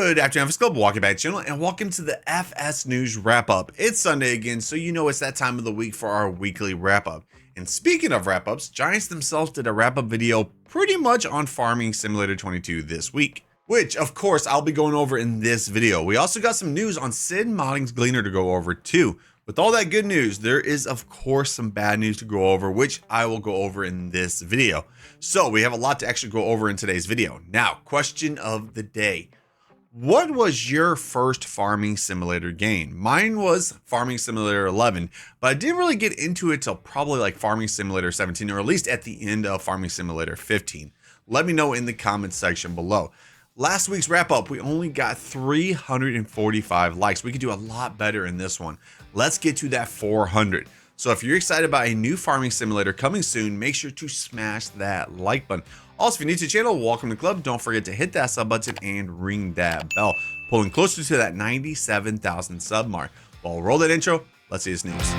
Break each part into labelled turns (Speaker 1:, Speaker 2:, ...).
Speaker 1: Good afternoon, FSClub. Welcome back to the channel and welcome to the FS News Wrap Up. It's Sunday again, so you know it's that time of the week for our weekly wrap up. And speaking of wrap ups, Giants themselves did a wrap up video pretty much on Farming Simulator 22 this week, which of course I'll be going over in this video. We also got some news on Sid Modding's Gleaner to go over too. With all that good news, there is of course some bad news to go over, which I will go over in this video. So we have a lot to actually go over in today's video. Now, question of the day. What was your first Farming Simulator game? Mine was Farming Simulator 11, but I didn't really get into it till probably like Farming Simulator 17, or at least at the end of Farming Simulator 15. Let me know in the comments section below. Last week's wrap up, we only got 345 likes. We could do a lot better in this one. Let's get to that 400. So if you're excited about a new Farming Simulator coming soon, make sure to smash that like button. Also, if you're new to the channel, welcome to the club. Don't forget to hit that sub button and ring that bell. Pulling closer to that 97,000 sub mark. Well, we'll roll that intro. Let's see this news.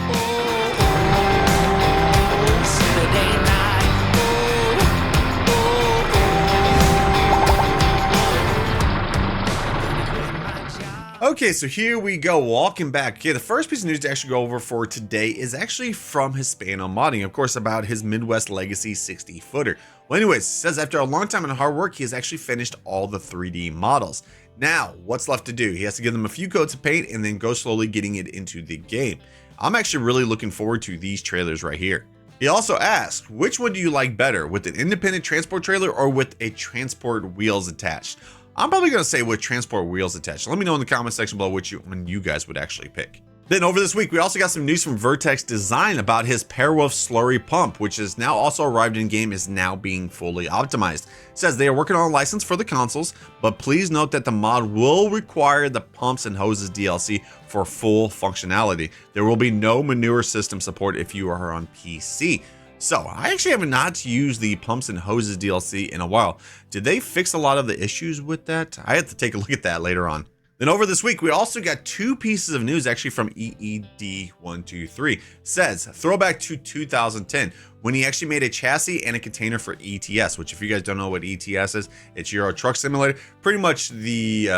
Speaker 1: Okay, so here we go, walking back. Okay, the first piece of news to actually go over for today is actually from Hispano Modding, of course, about his Midwest Legacy 60-footer. Well, anyways, it says after a long time and hard work, he has actually finished all the 3D models. Now, what's left to do? He has to give them a few coats of paint and then go slowly getting it into the game. I'm actually really looking forward to these trailers right here. He also asked, which one do you like better, with an independent transport trailer or with a transport wheels attached? I'm probably going to say with transport wheels attached. Let me know in the comment section below which one you guys would actually pick. Then over this week, we also got some news from Vertex Design about his Pairwolf slurry pump, which is now also arrived in game, is now being fully optimized. It says they are working on a license for the consoles, but please note that the mod will require the pumps and hoses DLC for full functionality. There will be no manure system support if you are on PC. So I actually have not used the pumps and hoses DLC in a while. Did they fix a lot of the issues with that? I have to take a look at that later on. Then over this week, we also got two pieces of news actually from EED123. Says throwback to 2010 when he actually made a chassis and a container for ETS, which if you guys don't know what ETS is, it's Euro Truck Simulator, pretty much the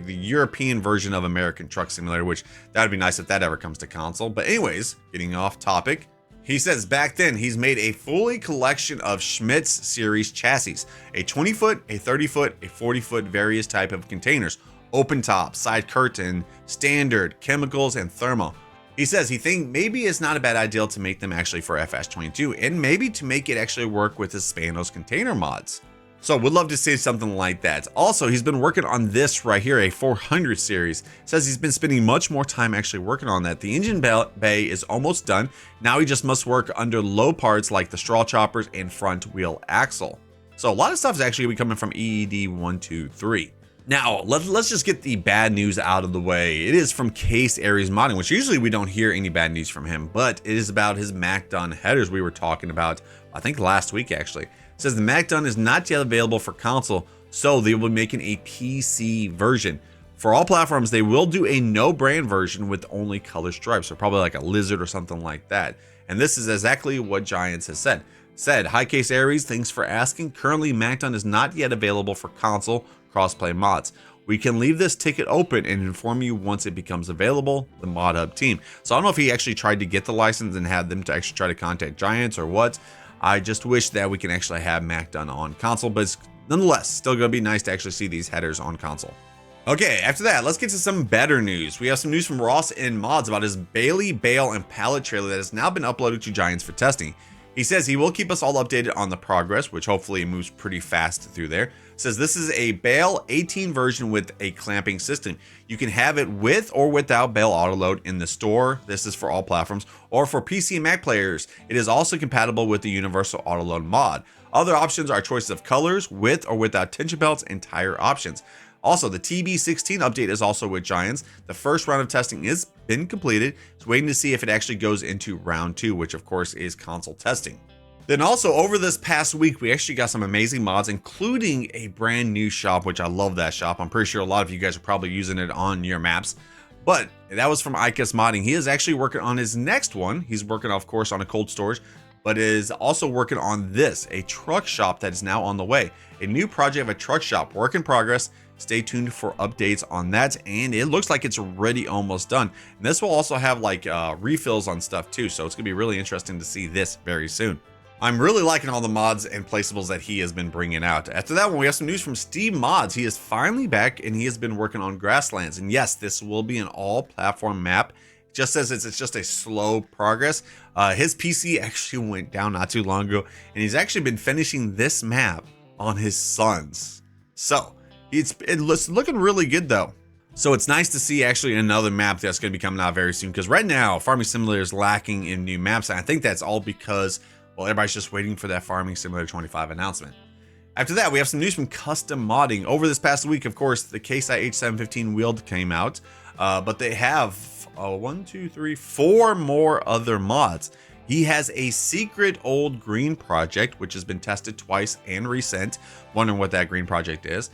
Speaker 1: European version of American Truck Simulator, which that would be nice if that ever comes to console. But anyways, getting off topic. He says back then he's made a fully collection of Schmidt's series chassis, a 20-foot, a 30-foot, a 40-foot various type of containers, open top, side curtain, standard, chemicals, and thermal. He says he thinks maybe it's not a bad idea to make them actually for FS22 and maybe to make it actually work with Hispano's container mods. So would love to see something like that. Also, he's been working on this right here, a 400 series. Says he's been spending much more time actually working on that. The engine bay is almost done. Now he just must work under low parts like the straw choppers and front wheel axle. So a lot of stuff is actually going to be coming from EED123. Now, let's just get the bad news out of the way. It is from Case Aries Modding, which usually we don't hear any bad news from him, but it is about his MacDun headers we were talking about, I think last week actually. It says the MacDun is not yet available for console, so they will be making a PC version. For all platforms, they will do a no-brand version with only color stripes, so probably like a lizard or something like that. And this is exactly what Giants has said. Hi Case Aries, thanks for asking. Currently, MacDun is not yet available for console crossplay mods. We can leave this ticket open and inform you once it becomes available, the Mod Hub team. So I don't know if he actually tried to get the license and had them to actually try to contact Giants or what. I just wish that we can actually have MacDun on console, but it's nonetheless still going to be nice to actually see these headers on console. Okay, after that, let's get to some better news. We have some news from Ross in Mods about his Bailey bale and pallet trailer that has now been uploaded to Giants for testing. He says he will keep us all updated on the progress, which hopefully moves pretty fast through there. Says this is a bale 18 version with a clamping system. You can have it with or without bale autoload in the store. This is for all platforms, or for PC and Mac players. It is also compatible with the universal autoload mod. Other options are choices of colors, with or without tension belts, and tire options. Also, the TB16 update is also with Giants. The first round of testing has been completed. It's waiting to see if it actually goes into round 2, which of course is console testing. Then also over this past week, we actually got some amazing mods, including a brand new shop, which I love that shop. I'm pretty sure a lot of you guys are probably using it on your maps. But that was from ICAS Modding. He is actually working on his next one. He's working, of course, on a cold storage, but is also working on this, a truck shop that is now on the way. A new project of a truck shop, work in progress. stay tuned for updates on that. And it looks like it's already almost done. And this will also have like refills on stuff too. So it's gonna be really interesting to see this very soon. I'm really liking all the mods and placeables that he has been bringing out. After that one, we have some news from Steve Mods. He is finally back and he has been working on Grasslands. And yes, this will be an all-platform map. Just says it's just a slow progress. His PC actually went down not too long ago, and he's actually been finishing this map on his son's. So it's looking really good though. So it's nice to see actually another map that's going to be coming out very soon, because right now Farming Simulator is lacking in new maps, and I think that's all because, well, everybody's just waiting for that Farming Simulator 25 announcement. After that, we have some news from custom modding. Over this past week, of course, the Case IH715 Wield came out, but they have 4 more other mods. He has a secret old green project, which has been tested twice and resent. Wondering what that green project is.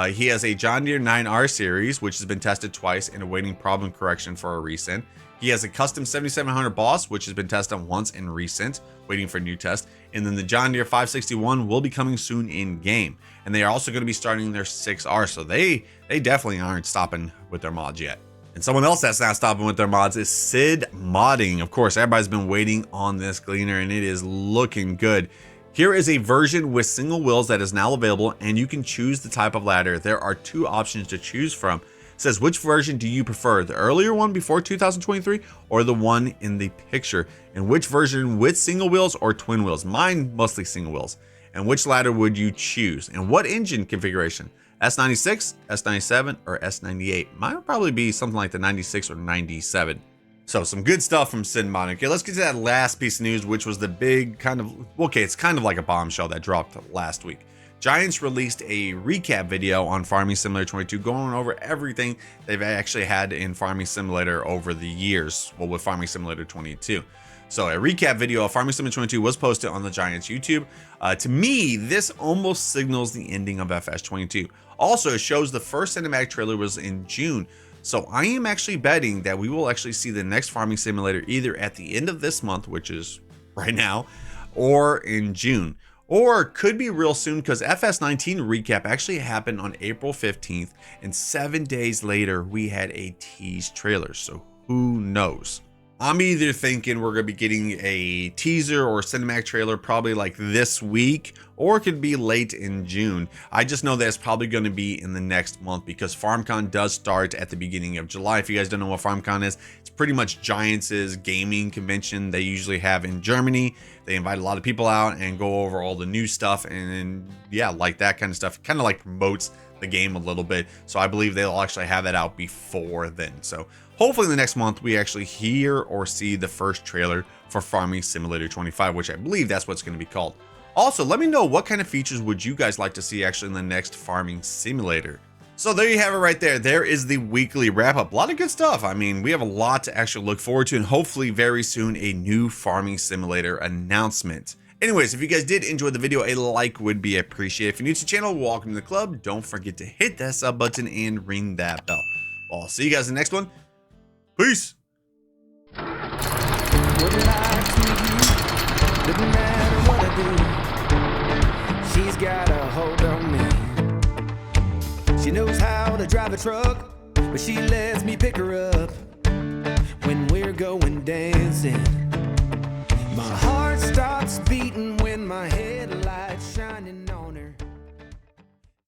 Speaker 1: He has a John Deere 9R series, which has been tested twice and awaiting problem correction for a resent. He has a custom 7700 Boss, which has been tested once and resent, waiting for a new test. And then the John Deere 561 will be coming soon in game. And they are also going to be starting their 6R, so they definitely aren't stopping with their mods yet. And someone else that's not stopping with their mods is Sid Modding. Of course, everybody's been waiting on this gleaner and it is looking good. Here is a version with single wheels that is now available, and you can choose the type of ladder. There are 2 options to choose from. It says, which version do you prefer? The earlier one before 2023 or the one in the picture? And which version with single wheels or twin wheels? Mine mostly single wheels. And which ladder would you choose? And what engine configuration? S96, S97, or S98? Mine would probably be something like the 96 or 97. So some good stuff from Sid Modding. Okay, let's get to that last piece of news, which was the big kind of, okay, it's kind of like a bombshell that dropped last week. Giants released a recap video on Farming Simulator 22, going over everything they've actually had in Farming Simulator over the years, well, with Farming Simulator 22. So a recap video of Farming Simulator 22 was posted on the Giants YouTube. To me, this almost signals the ending of FS22. Also, it shows the first cinematic trailer was in June. So I am actually betting that we will actually see the next Farming Simulator either at the end of this month, which is right now, or in June. Or could be real soon, because FS19 recap actually happened on April 15th, and 7 days later we had a tease trailer. So who knows? I'm either thinking we're going to be getting a teaser or cinematic trailer probably like this week, or it could be late in June. I just know that it's probably going to be in the next month, because FarmCon does start at the beginning of July. If you guys don't know what FarmCon is, it's pretty much Giants' gaming convention they usually have in Germany. They invite a lot of people out and go over all the new stuff, and yeah, like that kind of stuff. Kind of like promotes the game a little bit. So I believe they'll actually have that out before then. So hopefully in the next month we actually hear or see the first trailer for Farming Simulator 25, which I believe that's what it's going to be called. Also, let me know what kind of features would you guys like to see actually in the next Farming Simulator. So there you have it right there. There is the weekly wrap up. A lot of good stuff. I mean, we have a lot to actually look forward to, and hopefully very soon a new Farming Simulator announcement. Anyways, if you guys did enjoy the video, a like would be appreciated. If you're new to the channel, welcome to the club. Don't forget to hit that sub button and ring that bell. Well, I'll see you guys in the next one. Peace.
Speaker 2: She's got a hold on me. She knows how to drive a truck, but she lets me pick her up when we're going dancing. My heart stops beating when my head